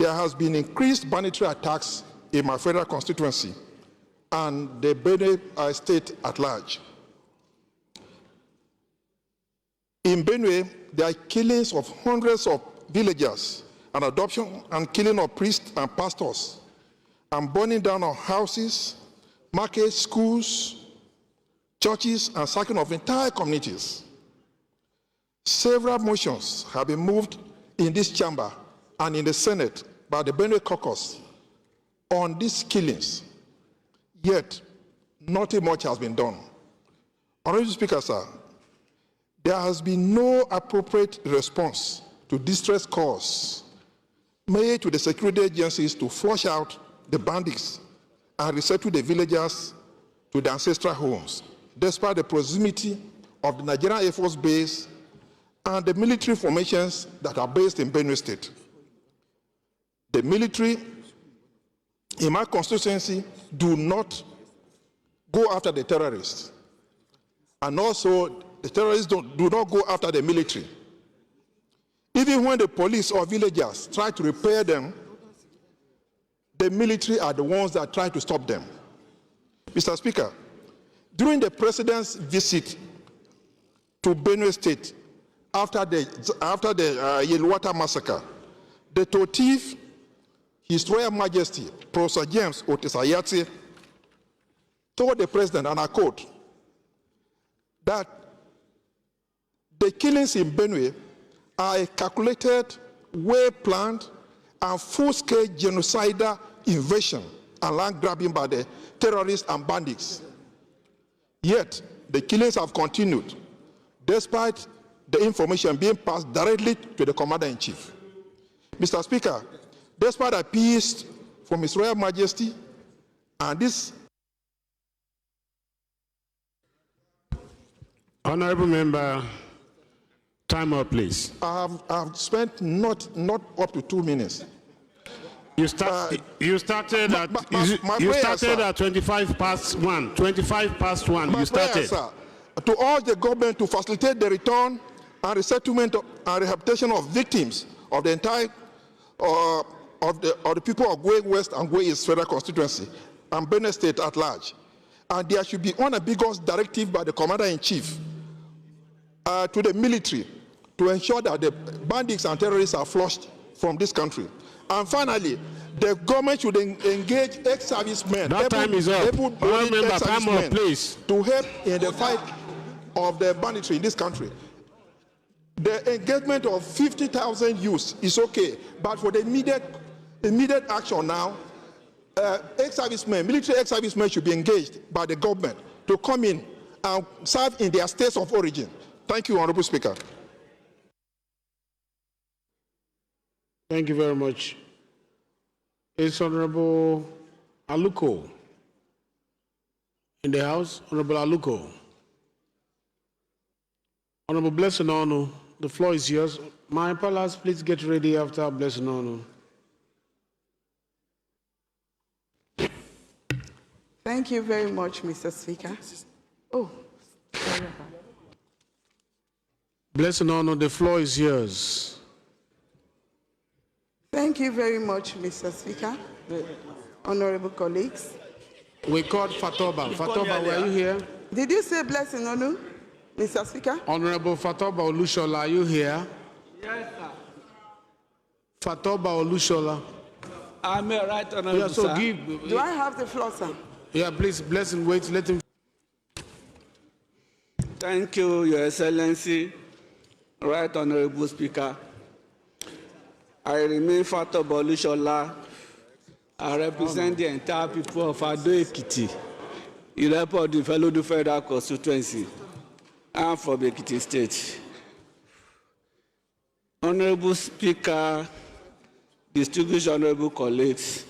there has been increased banditry attacks in my federal constituency and the Benue state at large. In Benue, there are killings of hundreds of villagers, and adoption and killing of priests and pastors, and burning down of houses, markets, schools, churches, and sacking of entire communities. Several motions have been moved in this chamber and in the Senate by the Benue caucus on these killings, yet nothing much has been done. Honorable Speaker, sir, there has been no appropriate response to distress calls made to the security agencies to flush out the bandits and resettle the villagers to their ancestral homes, despite the proximity of the Nigerian Air Force base and the military formations that are based in Benue State. The military in my constituency do not go after the terrorists, and also the terrorists do not go after the military. Even when the police or villagers try to repair them, the military are the ones that try to stop them. Mr. Speaker, during the President's visit to Benue State after the Yelwata massacre, the Totif, His Royal Majesty, Professor James Otisayati, told the President, and I quote, that the killings in Benue are a calculated, well-planned, and full-scale genocidal invasion and land grabbing by the terrorists and bandits. Yet, the killings have continued, despite the information being passed directly to the Commander-in-Chief. Mr. Speaker, despite appeals from His Royal Majesty and this... Honorable Member, time up, please. I have spent not up to 2 minutes. You started at 25 past 1. 25 past 1. You started. Prayer, sir, to urge the government to facilitate the return and resettlement and rehabilitation of victims of the entire of the people of Gwe West and Gwe East Federal Constituency and Benue State at large. And there should be unambiguous directive by the Commander-in-Chief to the military to ensure that the bandits and terrorists are flushed from this country. And finally, the government should engage ex-servicemen. That time is up. Member, time up, please. To help in the fight of the banditry in this country. The engagement of 50,000 youths is okay, but for the immediate action now, ex-servicemen, military ex-servicemen should be engaged by the government to come in and serve in their states of origin. Thank you, Honorable Speaker. Thank you very much. Is Honorable Aluko in the House? Honorable Aluko. Honorable Blessing Onu, the floor is yours. My palace, please get ready after Blessing Onu. Thank you very much, Mr. Speaker. Oh, sorry. Blessing Onu, the floor is yours. Thank you very much, Mr. Speaker, honorable colleagues. We called Fatoba. Fatoba, were you here? Did you say Blessing Onu, Mr. Speaker? Honorable Fatoba Olushola, are you here? Yes, sir. Fatoba Olushola. I'm here, right, honorable, yeah, so sir. Do I have the floor, sir? Yeah, please, Blessing, wait, let him. Thank you, Your Excellency, right, honorable Speaker. I remain Fatoba Olushola. I represent the entire people of Ado Ekiti, Irepo the fellow the Federal Constituency. I'm from Ekiti State. Honorable Speaker, distinguished honorable colleagues,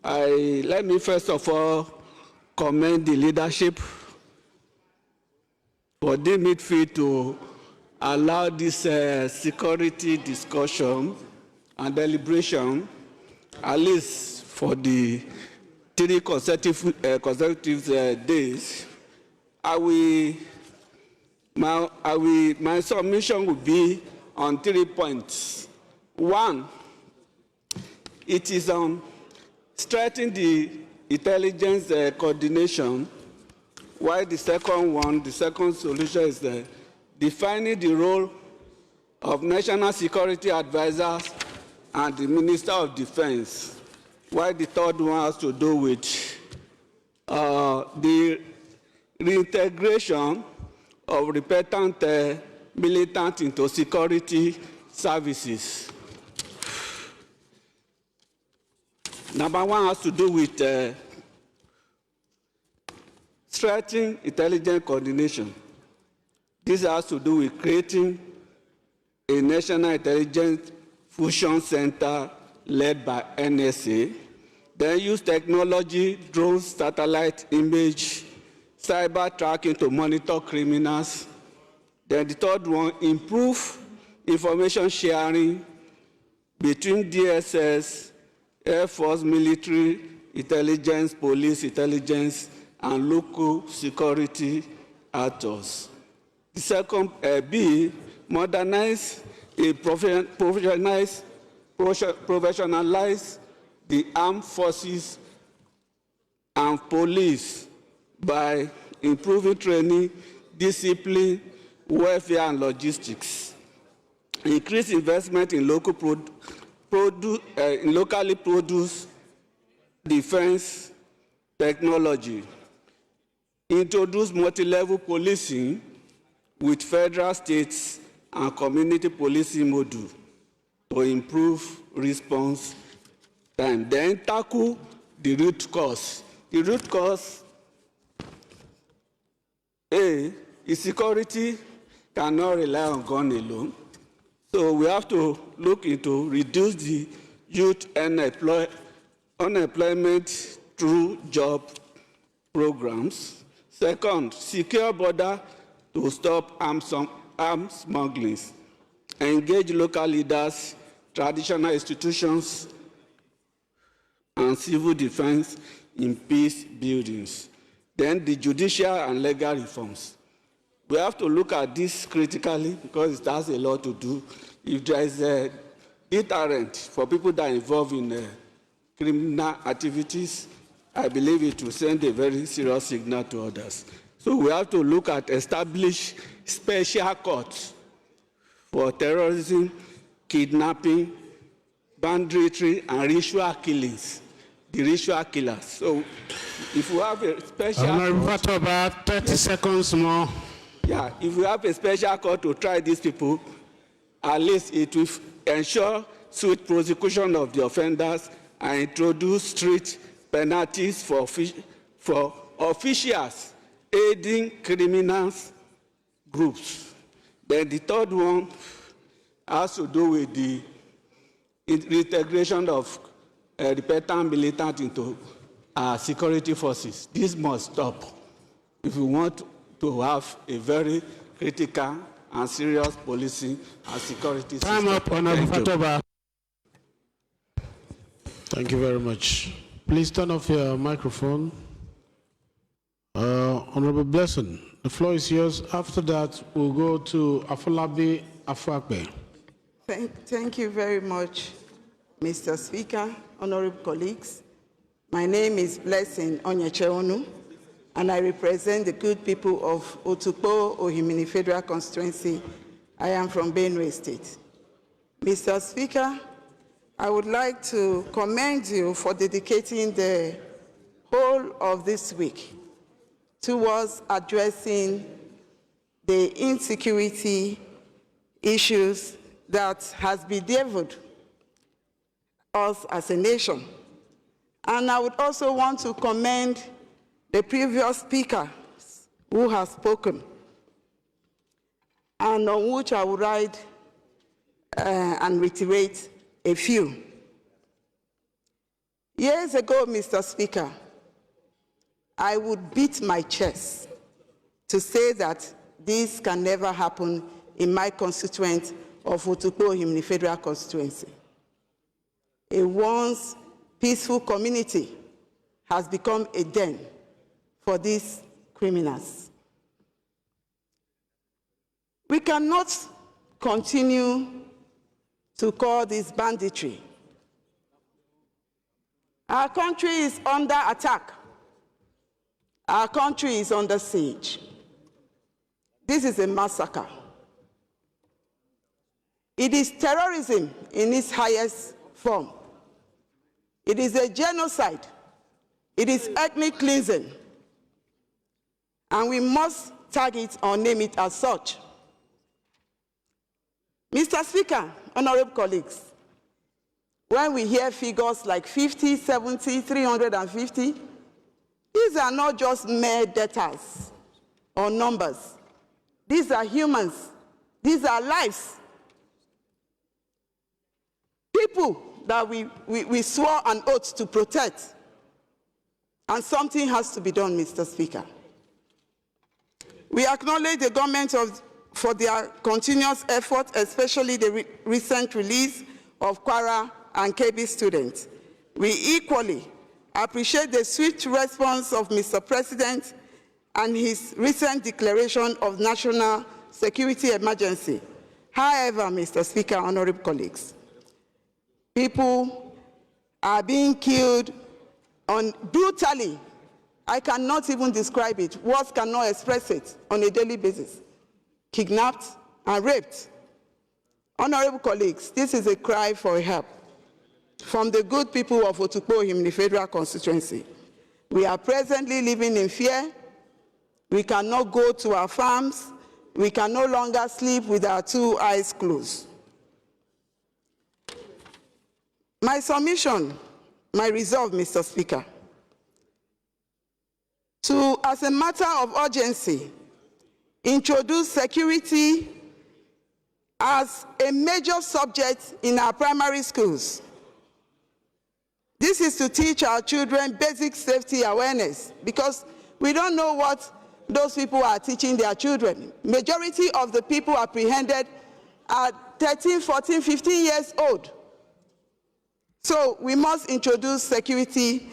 let me first of all commend the leadership for deeming it fit to allow this security discussion and deliberation, at least for the 3 consecutive days. My submission will be on 3 points. 1, It is on strengthening the intelligence coordination, while the second solution is defining the role of national security advisors and the Minister of Defense, while the third one has to do with the reintegration of repentant militants into security services. Number one has to do with strengthening intelligence coordination. This has to do with creating a national intelligence fusion center led by NSA, then use technology, drones, satellite image, cyber tracking to monitor criminals. Then the third one, improve information sharing between DSS, Air Force, military, intelligence, police intelligence, and local security actors. The second, B, modernize, professionalize the armed forces and police by improving training, discipline, welfare, and logistics. Increase investment in locally produced defense technology. Introduce multi-level policing with federal, states, and community policing model to improve response time. Then tackle the root cause. The root cause, A, is security cannot rely on gun alone. So we have to look into reduce the youth unemployment through job programs. Second, secure border to stop arms smuggling. Engage local leaders, traditional institutions, and civil defense in peace buildings. Then the judicial and legal reforms. We have to look at this critically because it has a lot to do. If there is a deterrent for people that are involved in criminal activities, I believe it will send a very serious signal to others. So we have to look at establish special courts for terrorism, kidnapping, banditry, and ritual killings. The ritual killers. So if we have a special court, about 30 seconds more. Yeah, if we have a special court to try these people, at least it will ensure swift prosecution of the offenders and introduce strict penalties for officials aiding criminals groups. Then the third one has to do with the integration of repentant militants into security forces. This must stop if we want to have a very critical and serious policing and security system. Time up, Honorable Fatoba. Thank you very much. Please turn off your microphone. Honorable Blessing, the floor is yours. After that, we'll go to Afolabi Afakbe. Thank you very much, Mr. Speaker, honorable colleagues. My name is Blessing Onyecheonu, and I represent the good people of Otukpo Ohimini Federal Constituency. I am from Benue State. Mr. Speaker, I would like to commend you for dedicating the whole of this week towards addressing the insecurity issues that has bedeviled us as a nation. And I would also want to commend the previous speaker who has spoken, and on which I will write and reiterate a few. Years ago, Mr. Speaker, I would beat my chest to say that this can never happen in my constituent of Otukpo Ohimini Federal Constituency. A once peaceful community has become a den for these criminals. We cannot continue to call this banditry Our country is under attack. Our country is under siege. This is a massacre. It is terrorism in its highest form. It is a genocide. It is ethnic cleansing. And we must tag it or name it as such. Mr. Speaker, honorable colleagues, when we hear figures like 50, 70, 350, these are not just mere data or numbers. These are humans. These are lives. People that we swore an oath to protect. And something has to be done, Mr. Speaker. We acknowledge the government for their continuous effort, especially the recent release of Kwara and Kebbi students. We equally appreciate the swift response of Mr. President and his recent declaration of national security emergency. However, Mr. Speaker, honorable colleagues, people are being killed brutally. I cannot even describe it. Words cannot express it on a daily basis. Kidnapped and raped. Honorable colleagues, this is a cry for help from the good people of Otukpo in the federal constituency. We are presently living in fear. We cannot go to our farms. We can no longer sleep with our two eyes closed. My submission, my resolve, Mr. Speaker, to, as a matter of urgency, introduce security as a major subject in our primary schools. This is to teach our children basic safety awareness, because we don't know what those people are teaching their children. Majority of the people apprehended are 13, 14, 15 years old. So we must introduce security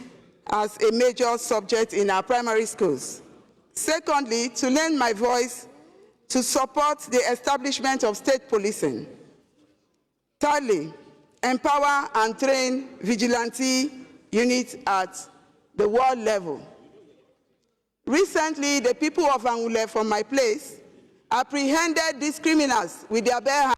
as a major subject in our primary schools. Secondly, to lend my voice to support the establishment of state policing. Thirdly, empower and train vigilante units at the world level. Recently, the people of Angule from my place apprehended these criminals with their bare hands.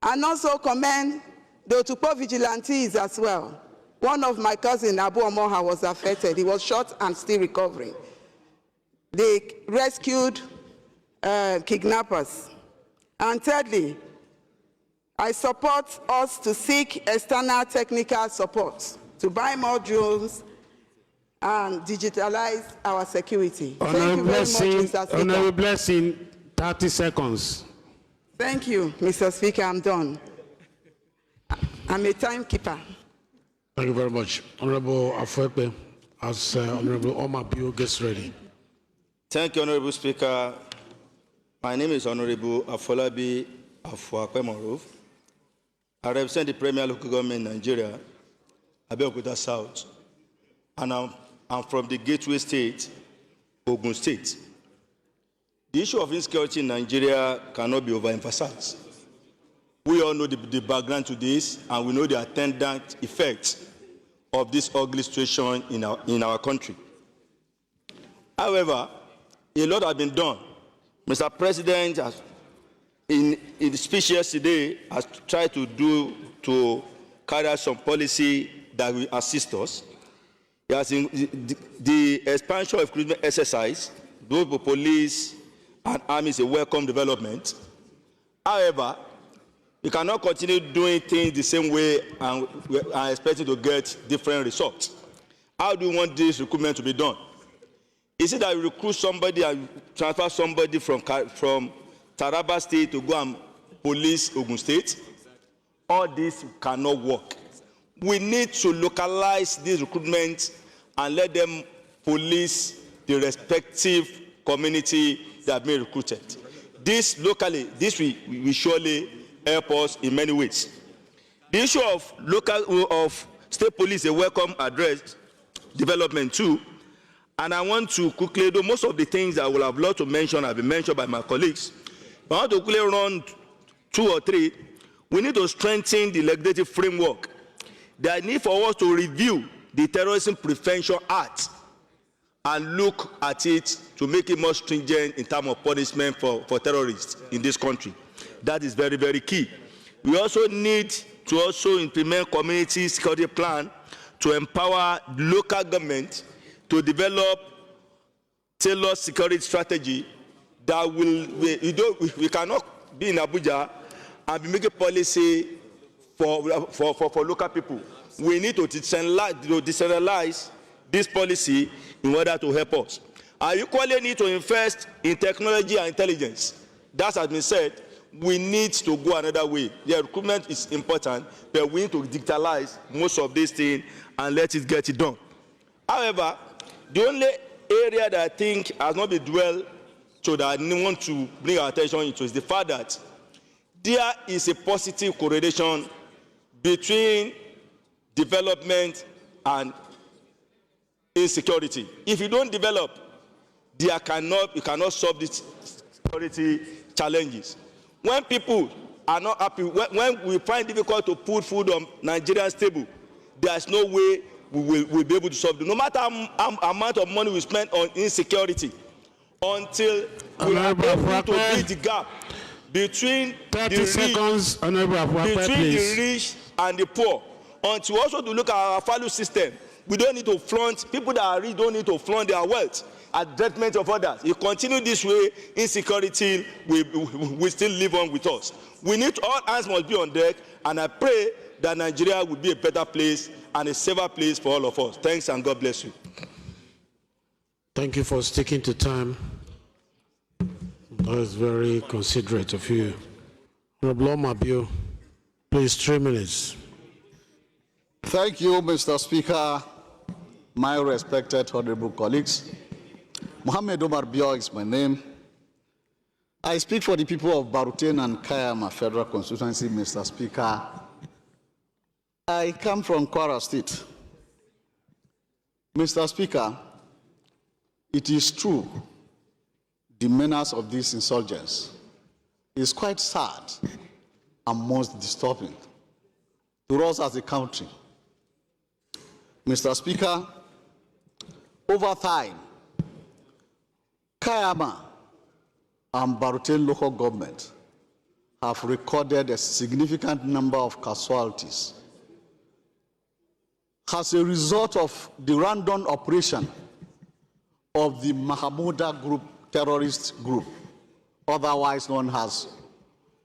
And also commend the Otukpo vigilantes as well. One of my cousins, Abu Omoha, was affected. He was shot and still recovering. They rescued kidnappers. And thirdly, I support us to seek external technical support to buy more drones and digitalize our security. Thank you very much, Mr. Speaker. Honorable Blessing, 30 seconds. Thank you, Mr. Speaker. I'm done. I'm a timekeeper. Thank you very much. Honorable Afwepe, as Honorable Omar Bio gets ready. Thank you, Honorable Speaker. My name is Honorable Afolabi Afwakwe. I represent the Premier Local Government in Nigeria, Abeokuta South, and I'm from the Gateway State, Ogun State. The issue of insecurity in Nigeria cannot be overemphasized. We all know the background to this, and we know the attendant effects of this ugly situation in our country. However, a lot has been done. Mr. President, in the speech yesterday, has tried to carry out some policy that will assist us. As in the expansion of recruitment exercise, both the police and army is a welcome development. However, we cannot continue doing things the same way and we are expecting to get different results. How do we want this recruitment to be done? Is it that we recruit somebody and transfer somebody from Taraba State to go and police Ogun State? All this cannot work. We need to localize this recruitment and let them police the respective community that have been recruited. This locally, this will surely help us in many ways. The issue of state police, a welcome address development too. And I want to quickly do most of the things I would have loved to mention have been mentioned by my colleagues. But I want to quickly run 2 or 3. We need to strengthen the legislative framework. There is need for us to review the Terrorism Prevention Act and look at it to make it more stringent in terms of punishment for terrorists in this country. That is very, very key. We also need to also implement community security plan to empower local government to develop tailored security strategy that will, we cannot be in Abuja and be making policy for local people. We need to decentralize this policy in order to help us. I equally need to invest in technology and intelligence. That has been said. We need to go another way. The recruitment is important, but we need to digitalize most of these things and let it get it done. However, the only area that I think has not been dwelled so that I want to bring our attention into is the fact that there is a positive correlation between development and insecurity. If you don't develop, you cannot solve these security challenges. When people are not happy, when we find it difficult to put food on Nigeria's table, there's no way we'll be able to solve it. No matter how amount of money we spend on insecurity, until we are able to bridge the gap between the rich and the poor, until also to look at our value system. We don't need to flaunt, people that are rich don't need to flaunt their wealth at the detriment of others. If we continue this way, insecurity will still live on with us. We need, all hands must be on deck, and I pray that Nigeria will be a better place and a safer place for all of us. Thanks, and God bless you. Thank you for sticking to time. That is very considerate of you. Honorable Omabio, please, 3 minutes. Thank you, Mr. Speaker, my respected honorable colleagues. Mohammed Omar Bio is my name. I speak for the people of Baruten and Kayama Federal Constituency, Mr. Speaker. I come from Kwara State. Mr. Speaker, it is true the menace of these insurgents is quite sad and most disturbing to us as a country. Mr. Speaker, over time, Kayama and Baruten local government have recorded a significant number of casualties as a result of the random operation of the Mahmouda group, terrorist group, otherwise known as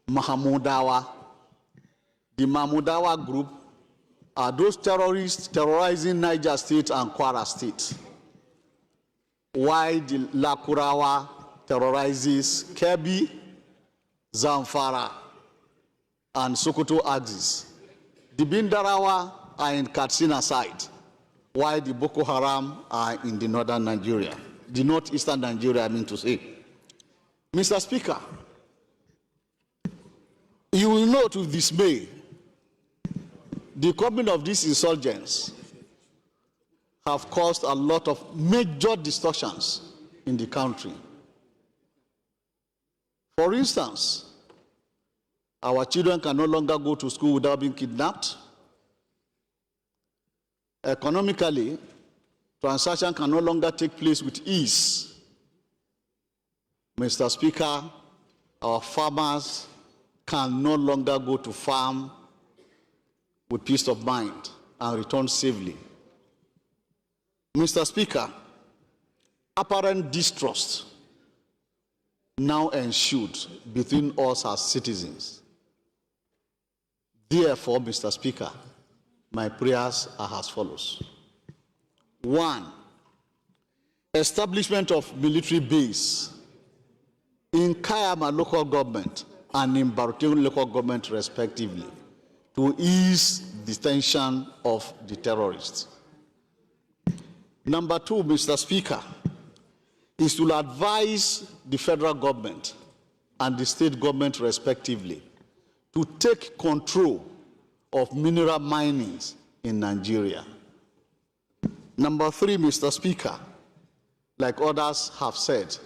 Mahmoudawa. The Mahmoudawa group are those terrorists terrorizing Niger State and Kwara State, while the Lakurawa terrorizes Kebbi, Zamfara, and Sokoto axis. The Bindarawa are in Katsina side, while the Boko Haram are in the northern Nigeria, the northeastern Nigeria, I mean to say. Mr. Speaker, you will note with dismay the coming of these insurgents have caused a lot of major distortions in the country. For instance, our children can no longer go to school without being kidnapped. Economically, transactions can no longer take place with ease. Mr. Speaker, our farmers can no longer go to farm with peace of mind and return safely. Mr. Speaker, apparent distrust now ensued between us as citizens. Therefore, Mr. Speaker, my prayers are as follows. 1, establishment of military base in Kayama local government and in Baruten local government respectively to ease the tension of the terrorists. Number 2, Mr. Speaker, is to advise the federal government and the state government respectively to take control of mineral minings in Nigeria. Number 3, Mr. Speaker, like others have said,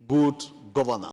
good governance.